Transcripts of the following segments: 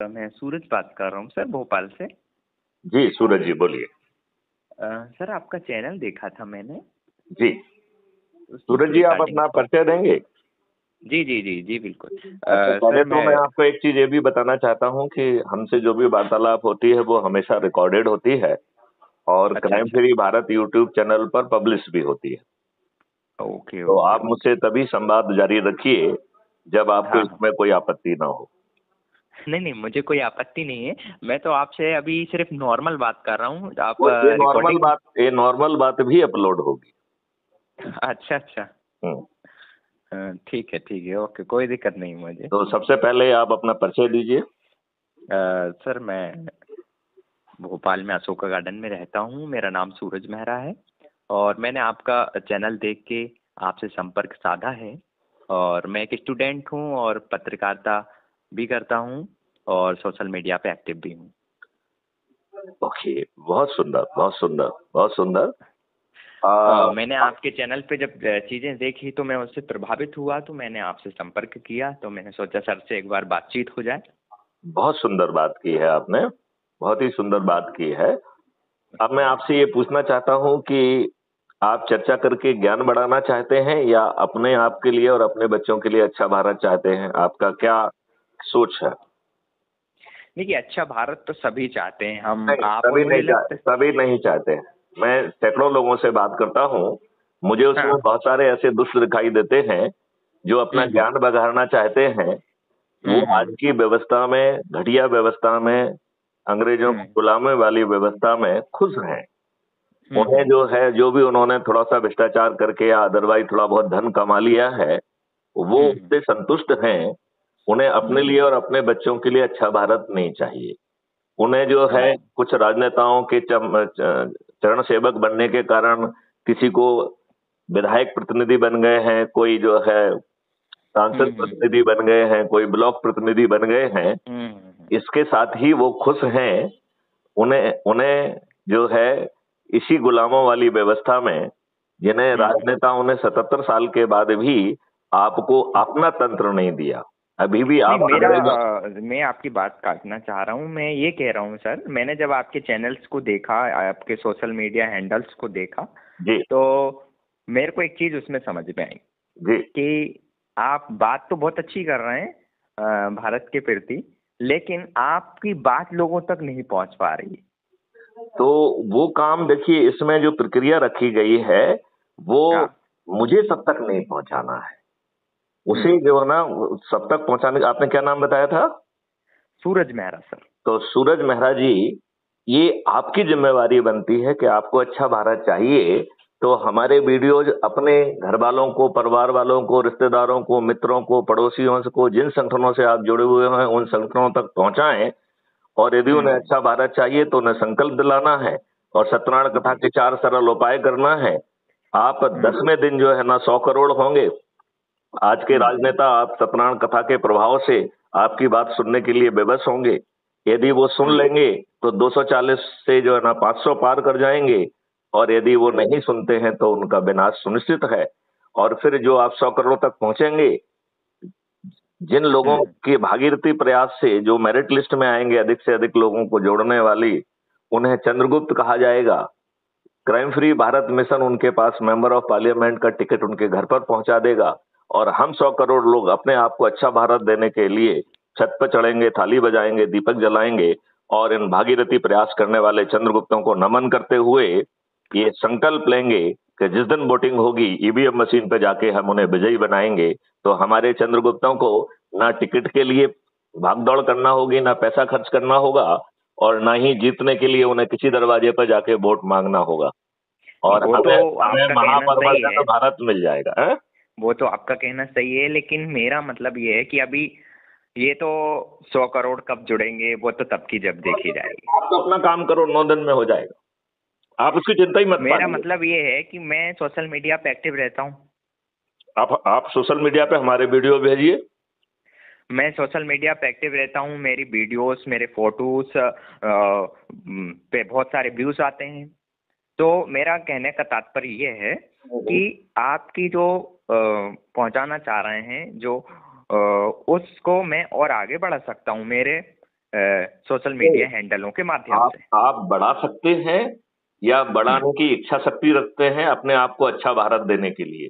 मैं सूरज बात कर रहा हूँ सर, भोपाल से। जी सूरज जी बोलिए। सर आपका चैनल देखा था मैंने, जी उसमें सूरज जी आप रिगार्डिंग अपना परिचय देंगे? जी जी जी जी बिल्कुल। अच्छा पहले सर तो मैं मैं आपको एक चीज ये भी बताना चाहता हूँ कि हमसे जो भी वार्तालाप होती है वो हमेशा रिकॉर्डेड होती है और अच्छा क्राइम अच्छा, फ्री भारत यूट्यूब चैनल पर पब्लिश भी होती है। ओके तो ओके आप ओके। मुझसे तभी संवाद जारी रखिए जब आपको हाँ हाँ, इसमें कोई आपत्ति ना हो। नहीं नहीं मुझे कोई आपत्ति नहीं है। मैं तो आपसे अभी सिर्फ नॉर्मल बात कर रहा हूँ, आप वो रिकॉर्डिंग। ये नॉर्मल बात भी अपलोड होगी। अच्छा अच्छा, हम्म। ठीक है, ओके, कोई दिक्कत नहीं मुझे। तो सबसे पहले आप अपना परिचय दीजिए। सर मैं भोपाल में अशोका गार्डन में रहता हूँ, मेरा नाम सूरज मेहरा है और मैंने आपका चैनल देख के आपसे संपर्क साधा है। और मैं एक स्टूडेंट हूँ और पत्रकारिता भी करता हूँ और सोशल मीडिया पे एक्टिव भी हूँ। ओके बहुत सुंदर बहुत सुंदर बहुत सुंदर। आ, मैंने आपके चैनल पे जब चीज़ें देखी तो मैं उससे प्रभावित हुआ, तो मैंने आपसे संपर्क किया, तो मैंने सोचा सर से एक बार बातचीत हो जाए। बहुत सुंदर बात की है आपने, बहुत ही सुंदर बात की है। अब मैं आपसे ये पूछना चाहता हूँ कि आप चर्चा करके ज्ञान बढ़ाना चाहते हैं या अपने आप के लिए और अपने बच्चों के लिए अच्छा भारत चाहते हैं? आपका क्या सोच है? देखिए, अच्छा भारत तो सभी चाहते हैं, हम नहीं आप और मुझे लगता है। सभी नहीं चाहते हैं। मैं सैकड़ों लोगों से बात करता हूँ, मुझे उसमें हाँ। बहुत सारे ऐसे दुष्ट दिखाई देते हैं जो अपना हम्म ज्ञान बढ़ाना चाहते हैं। वो आज हम्म की व्यवस्था में, घटिया व्यवस्था में, अंग्रेजों हम्म की गुलामी वाली व्यवस्था में खुश हैं। उन्हें हम्म जो है, जो भी उन्होंने थोड़ा सा भ्रष्टाचार करके या अदरवाइज थोड़ा बहुत धन कमा लिया है, वो हम्म उससे संतुष्ट हैं। उन्हें अपने हम्म लिए और अपने बच्चों के लिए अच्छा भारत नहीं चाहिए। उन्हें जो है हम्म कुछ राजनेताओं के चरण सेवक बनने के कारण, किसी को विधायक प्रतिनिधि बन गए हैं, कोई जो है सांसद हम्म प्रतिनिधि बन गए हैं, कोई ब्लॉक प्रतिनिधि बन गए हैं, हम्म इसके साथ ही वो खुश हैं। उन्हें उन्हें जो है इसी गुलामों वाली व्यवस्था में, जिन्हें हम्म। राजनेताओं ने 77 साल के बाद भी आपको अपना तंत्र नहीं दिया, अभी भी नहीं, आप मेरा अंग्रेजों। मैं आपकी बात काटना चाह रहा हूँ। मैं ये कह रहा हूँ सर, मैंने जब आपके चैनल्स को देखा, आपके सोशल मीडिया हैंडल्स को देखा, जी तो मेरे को एक चीज़ उसमें समझ में आई जी। कि आप बात तो बहुत अच्छी कर रहे हैं भारत के प्रति, लेकिन आपकी बात लोगों तक नहीं पहुंच पा रही। तो वो काम देखिए, इसमें जो प्रक्रिया रखी गई है वो हाँ। मुझे सब तक नहीं पहुंचाना है, हम्म। उसे जो है ना सब तक पहुंचाने का। आपने क्या नाम बताया था? सूरज मेहरा सर। तो सूरज मेहरा जी, ये आपकी जिम्मेवारी बनती है कि आपको अच्छा भारत चाहिए तो हमारे वीडियोज अपने घर वालों को, परिवार वालों को, रिश्तेदारों को, मित्रों को, पड़ोसियों को, जिन संगठनों से आप जुड़े हुए हैं उन संगठनों तक पहुंचाएं। और यदि उन्हें हम्म अच्छा भारत चाहिए तो उन्हें संकल्प दिलाना है और सत्यनारायण कथा जी। के 4 सरल उपाय करना है। आप हम्म 10वें दिन जो है ना 100 करोड़ होंगे। आज के हम्म राजनेता आप सत्यनारायण कथा के प्रभाव से आपकी बात सुनने के लिए बेबस होंगे। यदि वो सुन हम्म लेंगे तो 240 से जो है ना 500 पार कर जाएंगे। और यदि वो हम्म नहीं सुनते हैं तो उनका विनाश सुनिश्चित है। और फिर जो आप 100 करोड़ तक पहुंचेंगे, जिन लोगों हम्म की भागीरथी प्रयास से जो मेरिट लिस्ट में आएंगे, अधिक से अधिक लोगों को जोड़ने वाली, उन्हें चंद्रगुप्त कहा जाएगा। क्राइम फ्री भारत मिशन उनके पास मेंबर ऑफ पार्लियामेंट का टिकट उनके घर पर पहुंचा देगा। और हम 100 करोड़ लोग अपने आप को अच्छा भारत देने के लिए छत पर चढ़ेंगे, थाली बजाएंगे, दीपक जलाएंगे और इन भागीरथी प्रयास करने वाले चंद्रगुप्तों को नमन करते हुए ये संकल्प लेंगे कि जिस दिन वोटिंग होगी ईवीएम मशीन पे जाके हम उन्हें विजयी बनाएंगे। तो हमारे चंद्रगुप्तों को ना टिकट के लिए भागदौड़ करना होगी, ना पैसा खर्च करना होगा और ना ही जीतने के लिए उन्हें किसी दरवाजे पर जाके वोट मांगना होगा। और वो तो हमें हमें आपका कहना सही महापरिवर्तन है, भारत मिल जाएगा है? वो तो आपका कहना सही है, लेकिन मेरा मतलब ये है कि अभी ये तो 100 करोड़ कब जुड़ेंगे, वो तो तब की जब देखी जाएगी। आप तो अपना काम करो, 9 दिन में हो जाएगा। आप उसकी चिंता ही मत मेरा पालिए। मतलब ये है कि मैं सोशल मीडिया पे एक्टिव रहता हूँ। आप सोशल मीडिया पे हमारे वीडियो भेजिए। मैं सोशल मीडिया पे एक्टिव रहता हूँ, मेरी वीडियोस, मेरे फोटोज पे बहुत सारे व्यूज आते हैं। तो मेरा कहने का तात्पर्य ये है कि आपकी जो पहुंचाना चाह रहे हैं जो उसको मैं और आगे बढ़ा सकता हूँ। मेरे सोशल मीडिया हैंडलों के माध्यम से। आप बढ़ा सकते हैं या बढ़ाने की इच्छा शक्ति रखते हैं अपने आप को अच्छा भारत देने के लिए,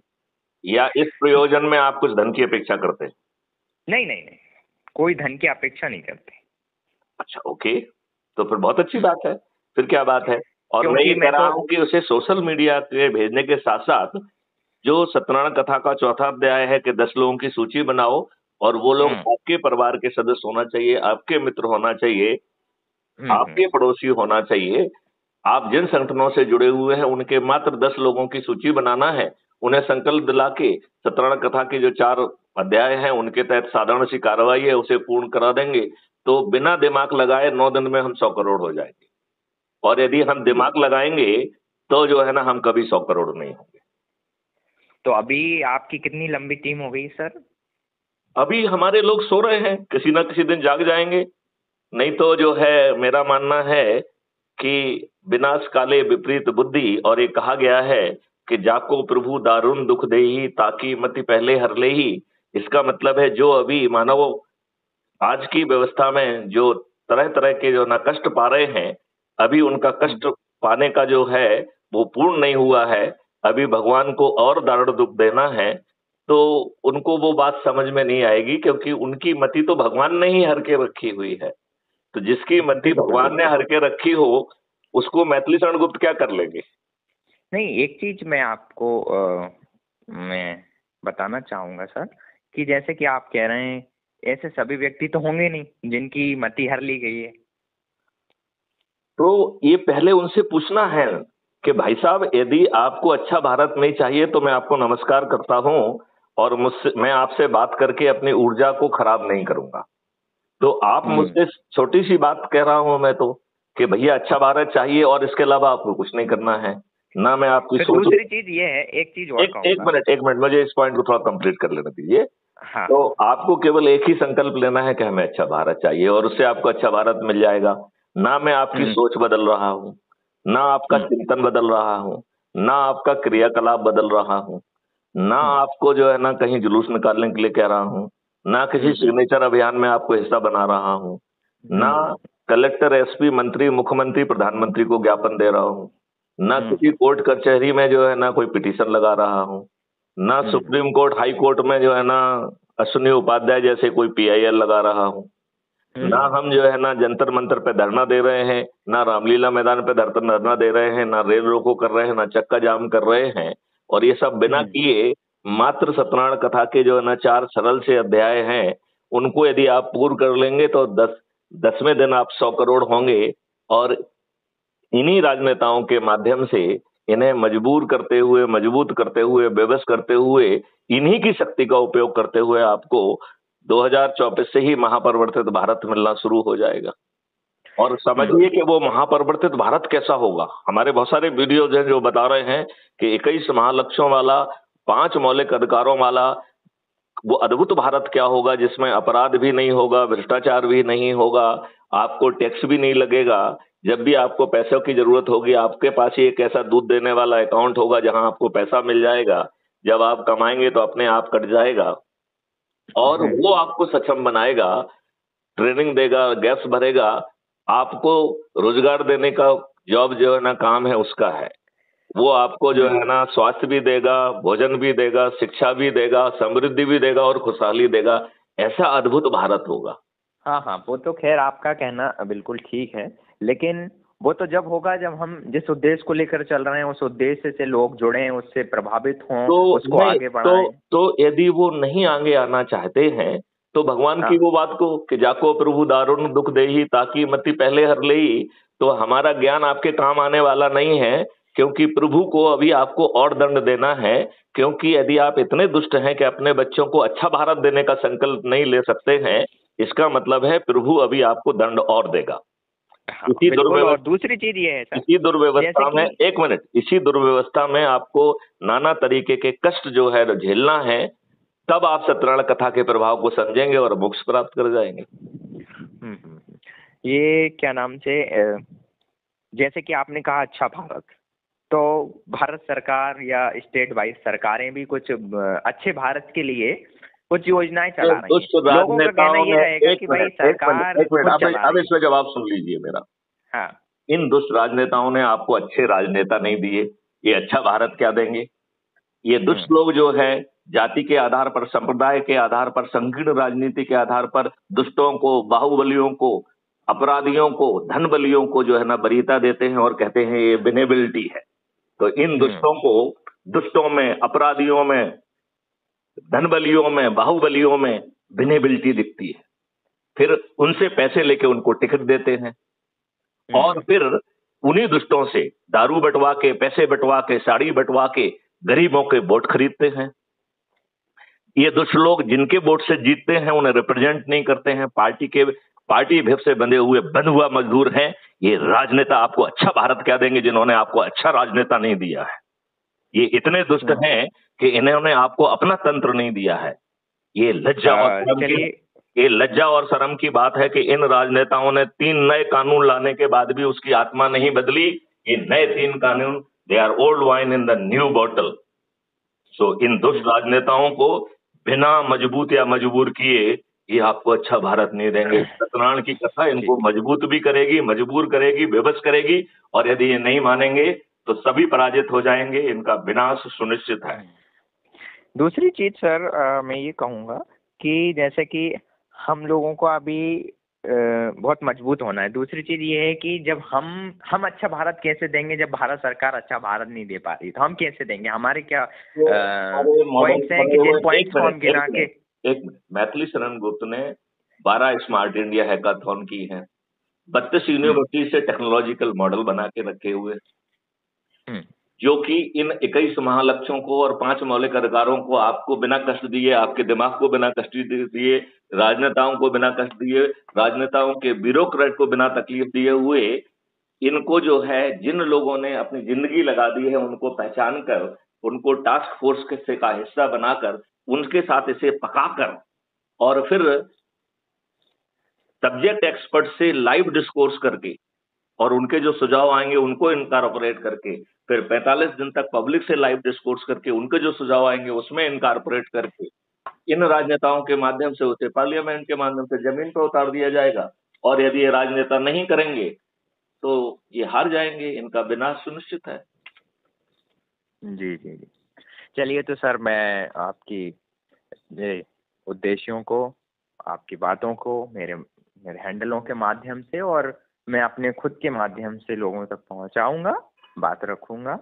या इस प्रयोजन में आप कुछ धन की अपेक्षा करते हैं? नहीं नहीं नहीं, कोई धन की अपेक्षा नहीं करते। अच्छा, ओके, तो फिर बहुत अच्छी बात है। फिर क्या बात है? और मैं ये क्योंकि कह रहा हूँ कि उसे सोशल मीडिया के भेजने के साथ साथ जो सत्यनारायण कथा का चौथा अध्याय है कि 10 लोगों की सूची बनाओ और वो लोग आपके परिवार के सदस्य होना चाहिए, आपके मित्र होना चाहिए, आपके पड़ोसी होना चाहिए। आप जिन संगठनों से जुड़े हुए हैं उनके मात्र 10 लोगों की सूची बनाना है, उन्हें संकल्प दिला के सत्यनारायण कथा के जो 4 अध्याय हैं उनके तहत साधारण सी कार्रवाई है उसे पूर्ण करा देंगे, तो बिना दिमाग लगाए 9 दिन में हम 100 करोड़ हो जाएंगे। और यदि हम दिमाग लगाएंगे तो जो है ना, हम कभी 100 करोड़ नहीं होंगे। तो अभी आपकी कितनी लंबी टीम हो गई सर? अभी हमारे लोग सो रहे हैं, किसी ना किसी दिन जाग जाएंगे। नहीं तो जो है, मेरा मानना है कि विनाश काले विपरीत बुद्धि, और ये कहा गया है कि जाको प्रभु दारुण दुख देही ताकि मति पहले हर लेही। इसका मतलब है जो अभी मानव आज की व्यवस्था में जो तरह तरह के जो ना कष्ट पा रहे हैं, अभी उनका कष्ट पाने का जो है वो पूर्ण नहीं हुआ है, अभी भगवान को और दारुण दुख देना है, तो उनको वो बात समझ में नहीं आएगी, क्योंकि उनकी मति तो भगवान ने ही हर के रखी हुई है। तो जिसकी मति भगवान ने हर के रखी हो उसको मैथिली शरण गुप्त क्या कर लेंगे? नहीं, एक चीज मैं आपको मैं बताना चाहूंगा सर, कि जैसे कि आप कह रहे हैं ऐसे सभी व्यक्ति तो होंगे नहीं जिनकी मति हर ली गई है। तो ये पहले उनसे पूछना है कि भाई साहब, यदि आपको अच्छा भारत नहीं चाहिए तो मैं आपको नमस्कार करता हूं, और मुझसे मैं आपसे बात करके अपनी ऊर्जा को खराब नहीं करूंगा। तो आप मुझसे छोटी सी बात कह रहा हूं मैं तो, कि भैया अच्छा भारत चाहिए और इसके अलावा आपको कुछ नहीं करना है ना। मैं आपकी फिर सोच, दूसरी चीज ये है, एक चीज और कहूंगा। एक मिनट मुझे इस पॉइंट को थोड़ा कंप्लीट कर लेना दीजिए। हाँ। तो आपको केवल एक ही संकल्प लेना है कि हमें अच्छा भारत चाहिए, और उससे आपको अच्छा भारत मिल जाएगा। ना मैं आपकी सोच बदल रहा हूँ, ना आपका चिंतन बदल रहा हूँ, ना आपका क्रियाकलाप बदल रहा हूँ, ना आपको जो है ना कहीं जुलूस निकालने के लिए कह रहा हूँ, ना किसी सिग्नेचर अभियान में आपको हिस्सा बना रहा हूँ, ना कलेक्टर, एसपी, मंत्री, मुख्यमंत्री, प्रधानमंत्री को ज्ञापन दे रहा हूँ, ना किसी कोर्ट कचहरी में जो है ना कोई पिटीशन लगा रहा हूँ, ना सुप्रीम कोर्ट, हाई कोर्ट में जो है ना अश्विनी उपाध्याय जैसे कोई पीआईएल लगा रहा हूँ, ना हम जो है ना जंतर मंतर पे धरना दे रहे हैं, ना रामलीला मैदान पे धरना दे रहे हैं, ना रेल रोको कर रहे हैं, ना चक्का जाम कर रहे हैं। और ये सब बिना किए मात्र सत्यनारायण कथा के जो है ना 4 सरल से अध्याय हैं, उनको यदि आप पूर्ण कर लेंगे तो 10वें दिन आप 100 करोड़ होंगे। और इन्हीं राजनेताओं के माध्यम से इन्हें मजबूर करते हुए, मजबूत करते हुए, बेबस करते हुए, इन्हीं की शक्ति का उपयोग करते हुए आपको 2024 से ही महापरिवर्तित भारत मिलना शुरू हो जाएगा। और समझिए कि वो महापरिवर्तित भारत कैसा होगा। हमारे बहुत सारे वीडियोज हैं जो बता रहे हैं कि 21 महालक्ष्यों वाला, 5 मौलिक अधिकारों वाला वो अद्भुत भारत क्या होगा, जिसमें अपराध भी नहीं होगा, भ्रष्टाचार भी नहीं होगा, आपको टैक्स भी नहीं लगेगा। जब भी आपको पैसों की जरूरत होगी, आपके पास ही एक ऐसा दूध देने वाला अकाउंट होगा जहां आपको पैसा मिल जाएगा। जब आप कमाएंगे तो अपने आप कट जाएगा, और वो आपको सक्षम बनाएगा, ट्रेनिंग देगा, गैस भरेगा, आपको रोजगार देने का जॉब जो है ना काम है उसका है। वो आपको जो है ना स्वास्थ्य भी देगा, भोजन भी देगा, शिक्षा भी देगा, समृद्धि भी देगा और खुशहाली देगा। ऐसा अद्भुत भारत होगा। हाँ हाँ, वो तो खैर आपका कहना बिल्कुल ठीक है, लेकिन वो तो जब होगा जब हम जिस उद्देश्य को लेकर चल रहे हैं उस उद्देश्य से लोग जुड़े, उससे प्रभावित हों, तो उसको नहीं, आगे बढ़ाएं। तो यदि वो नहीं आगे आना चाहते हैं तो भगवान की वो बात को कि जाको प्रभु दारुण दुख देही ताकि मति पहले हर लेही, तो हमारा ज्ञान आपके काम आने वाला नहीं है, क्योंकि प्रभु को अभी आपको और दंड देना है। क्योंकि यदि आप इतने दुष्ट हैं कि अपने बच्चों को अच्छा भारत देने का संकल्प नहीं ले सकते हैं, इसका मतलब है प्रभु अभी आपको दंड और देगा। हाँ, बिल्कुल। और दूसरी चीज ये है सर, इसी दुर्व्यवस्था में, जैसे एक मिनट, इसी दुर्व्यवस्था में आपको नाना तरीके के कष्ट जो है झेलना है, तब आप सत्यनारायण कथा के प्रभाव को समझेंगे और मोक्ष प्राप्त कर जाएंगे। ये क्या नाम से जैसे कि आपने कहा अच्छा भारत, तो भारत सरकार या स्टेट वाइज सरकारें भी कुछ अच्छे भारत के लिए कुछ योजनाएं चला रही दुष्ट हैं। लोगों का कहना राजनेताओं ये ने, रहेगा एक कि भाई मिनट एक मिनट सरकार एक मिनट, खुद चला अब रही है। इसमें जवाब सुन लीजिए मेरा। हाँ। इन दुष्ट राजनेताओं ने आपको अच्छे राजनेता नहीं दिए, ये अच्छा भारत क्या देंगे? ये दुष्ट लोग जो है जाति के आधार पर, संप्रदाय के आधार पर, संकीर्ण राजनीति के आधार पर दुष्टों को, बाहुबलियों को, अपराधियों को, धन बलियों को जो है ना वरीयता देते हैं और कहते हैं ये विनेबिलिटी है। तो इन दुष्टों को, दुष्टों में, अपराधियों में, धन बलियों में, बाहुबलियों में विनेबिलिटी दिखती है। फिर उनसे पैसे लेके उनको टिकट देते हैं और फिर उन्हीं दुष्टों से दारू बंटवा के, पैसे बंटवा के, साड़ी बंटवा के गरीबों के वोट खरीदते हैं। ये दुष्ट लोग जिनके वोट से जीतते हैं उन्हें रिप्रेजेंट नहीं करते हैं, पार्टी भेब से बंधे हुए बंध हुआ मजदूर हैं। ये राजनेता आपको अच्छा भारत क्या देंगे जिन्होंने आपको अच्छा राजनेता नहीं दिया है? ये इतने दुष्ट हैं कि इन्होंने आपको अपना तंत्र नहीं दिया है। ये लज्जा और शर्म की बात है कि इन राजनेताओं ने 3 नए कानून लाने के बाद भी उसकी आत्मा नहीं बदली। ये नए 3 कानून, they are old wine in the new bottle. So इन दुष्ट राजनेताओं को बिना मजबूत या मजबूर किए ये आपको अच्छा भारत नहीं देंगे। सत्यनारायण की कथा इनको मजबूत भी करेगी, मजबूर करेगी, बेबस करेगी, और यदि ये नहीं मानेंगे तो सभी पराजित हो जाएंगे। इनका विनाश सुनिश्चित है। दूसरी चीज सर, मैं ये कहूंगा कि जैसे कि हम लोगों को अभी बहुत मजबूत होना है। दूसरी चीज ये है कि जब हम अच्छा भारत कैसे देंगे जब भारत सरकार अच्छा भारत नहीं दे पा रही, तो हम कैसे देंगे? हमारे क्या पॉइंट्स हैं कि जिन पॉइंट्स को हम गिना के। एक मिनट, मैथिली शरण गुप्त ने 12 स्मार्ट इंडिया हैकाथॉन की है, 32 यूनिवर्सिटी से टेक्नोलॉजिकल मॉडल बना के रखे हुए, जो कि इन 21 महालक्ष्यों को और 5 मौलिक अधिकारों को आपको बिना कष्ट दिए, आपके दिमाग को बिना कष्ट दिए, राजनेताओं को बिना कष्ट दिए, राजनेताओं के ब्यूरोक्रेट को बिना तकलीफ दिए हुए, इनको जो है जिन लोगों ने अपनी जिंदगी लगा दी है उनको पहचान कर, उनको टास्क फोर्स का हिस्सा बनाकर, उनके साथ इसे पकाकर और फिर सब्जेक्ट एक्सपर्ट से लाइव डिस्कोर्स करके और उनके जो सुझाव आएंगे उनको इनकारपोरेट करके, फिर 45 दिन तक पब्लिक से लाइव डिस्कोर्स करके उनके जो सुझाव आएंगे उसमें इनकारपोरेट करके इन राजनेताओं के माध्यम से उसे पार्लियामेंट के माध्यम से जमीन पर उतार दिया जाएगा। और यदि ये राजनेता नहीं करेंगे तो ये हार जाएंगे, इनका विनाश सुनिश्चित है। जी जी जी, चलिए तो सर मैं आपकी उद्देश्यों को, आपकी बातों को मेरे हैंडलों के माध्यम से और मैं अपने खुद के माध्यम से लोगों तक पहुंचाऊंगा, बात रखूंगा,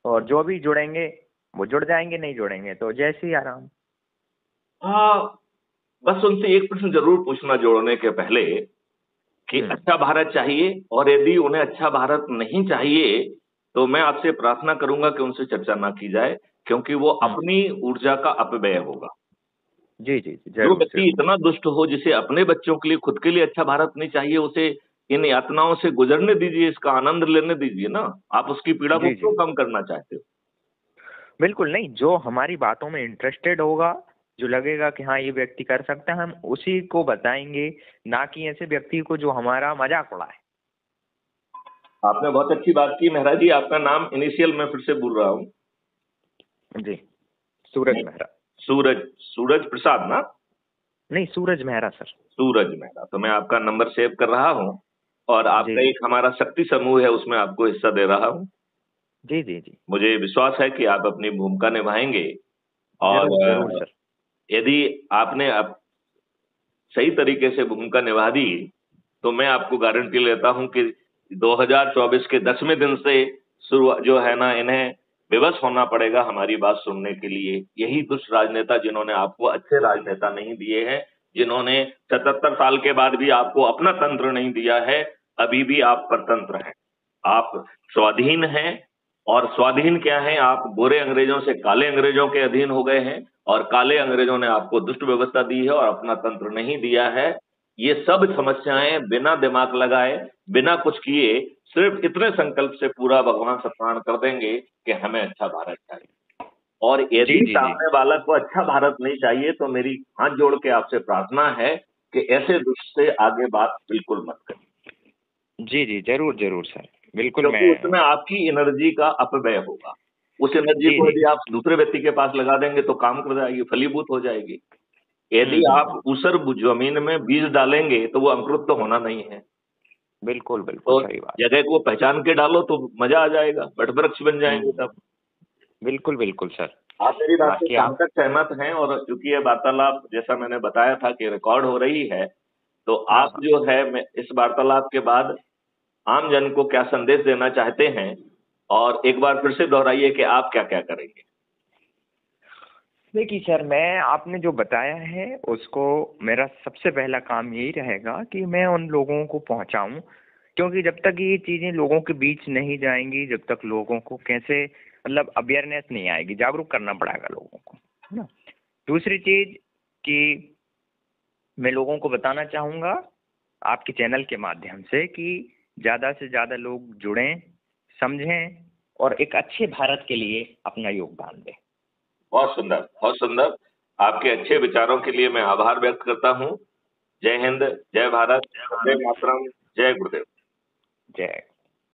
और जो भी जुड़ेंगे वो जुड़ जाएंगे, नहीं जुड़ेंगे तो जैसे ही आराम। हाँ, बस उनसे एक प्रश्न जरूर पूछना जोड़ने के पहले कि अच्छा भारत चाहिए, और यदि उन्हें अच्छा भारत नहीं चाहिए तो मैं आपसे प्रार्थना करूंगा कि उनसे चर्चा ना की जाए, क्योंकि वो अपनी ऊर्जा का अपव्यय होगा। जी जी जी, जो व्यक्ति इतना दुष्ट हो, जिसे अपने बच्चों के लिए, खुद के लिए अच्छा भारत नहीं चाहिए, उसे इन यातनाओं से गुजरने दीजिए, इसका आनंद लेने दीजिए ना। आप उसकी पीड़ा को क्यों कम करना चाहते हो? बिल्कुल नहीं, जो हमारी बातों में इंटरेस्टेड होगा, जो लगेगा कि हाँ ये व्यक्ति कर सकता है, हम उसी को बताएंगे, ना कि ऐसे व्यक्ति को जो हमारा मजाक उड़ाए। आपने बहुत अच्छी बात की मेहरा जी। आपका नाम इनिशियल मैं फिर से बोल रहा हूँ। जी, सूरज मेहरा। सूरज प्रसाद ना? नहीं, सूरज मेहरा सर। सूरज मेहरा। तो मैं आपका नंबर सेव कर रहा हूँ और आपका एक हमारा शक्ति समूह है, उसमें आपको हिस्सा दे रहा हूँ। जी जी जी, मुझे विश्वास है कि आप अपनी भूमिका निभाएंगे, और जरूर सर। यदि आपने सही तरीके से भूमिका निभा दी तो मैं आपको गारंटी लेता हूं कि 2024 के 10वें दिन से शुरू जो है ना, इन्हें विवश होना पड़ेगा हमारी बात सुनने के लिए। यही दुष्ट राजनेता जिन्होंने आपको अच्छे राजनेता नहीं दिए हैं, जिन्होंने 77 साल के बाद भी आपको अपना तंत्र नहीं दिया है, अभी भी आप परतंत्र हैं, आप स्वाधीन हैं। और स्वाधीन क्या है, आप गोरे अंग्रेजों से काले अंग्रेजों के अधीन हो गए हैं, और काले अंग्रेजों ने आपको दुष्ट व्यवस्था दी है और अपना तंत्र नहीं दिया है। ये सब समस्याएं बिना दिमाग लगाए, बिना कुछ किए, सिर्फ इतने संकल्प से पूरा भगवान सत्यनारायण कर देंगे कि हमें अच्छा भारत चाहिए। और यदि सामने वाला को अच्छा भारत नहीं चाहिए तो मेरी हाथ जोड़ के आपसे प्रार्थना है कि ऐसे दुष्ट से आगे बात बिल्कुल मत करें। जी जी, जरूर जरूर सर, बिल्कुल। क्योंकि उसमें आपकी एनर्जी का अपव्यय होगा। उस एनर्जी को यदि आप दूसरे व्यक्ति के पास लगा देंगे तो काम कर जाएगी, फलीभूत हो जाएगी। यदि आप ऊसर जमीन में बीज डालेंगे तो वो अंकुरित तो होना नहीं है। बिल्कुल तो बिल्कुल सही बात। जगह को पहचान के डालो तो मजा आ जाएगा, वट वृक्ष बन जाएंगे हम्म, तब। बिल्कुल बिल्कुल सर। आप मेरी बात से बाकी कहाँ आप। तक सहमत हैं? और चूंकि ये वार्तालाप जैसा मैंने बताया था कि रिकॉर्ड हो रही है, तो हाँ आप हाँ। जो है इस वार्तालाप के बाद आम जन को क्या संदेश देना चाहते हैं, और एक बार फिर से दोहराइए कि आप क्या क्या करेंगे। देखिए सर, मैं आपने जो बताया है उसको, मेरा सबसे पहला काम यही रहेगा कि मैं उन लोगों को पहुंचाऊं, क्योंकि जब तक ये चीज़ें लोगों के बीच नहीं जाएंगी, जब तक लोगों को कैसे मतलब अवेयरनेस नहीं आएगी, जागरूक करना पड़ेगा लोगों को, है ना। दूसरी चीज़ कि मैं लोगों को बताना चाहूँगा आपके चैनल के माध्यम से कि ज़्यादा से ज़्यादा लोग जुड़ें, समझें और एक अच्छे भारत के लिए अपना योगदान दें। बहुत सुंदर, बहुत सुंदर। आपके अच्छे विचारों के लिए मैं आभार व्यक्त करता हूँ। जय हिंद, जय भारत, वंदे मातरम, जय गुरुदेव। जय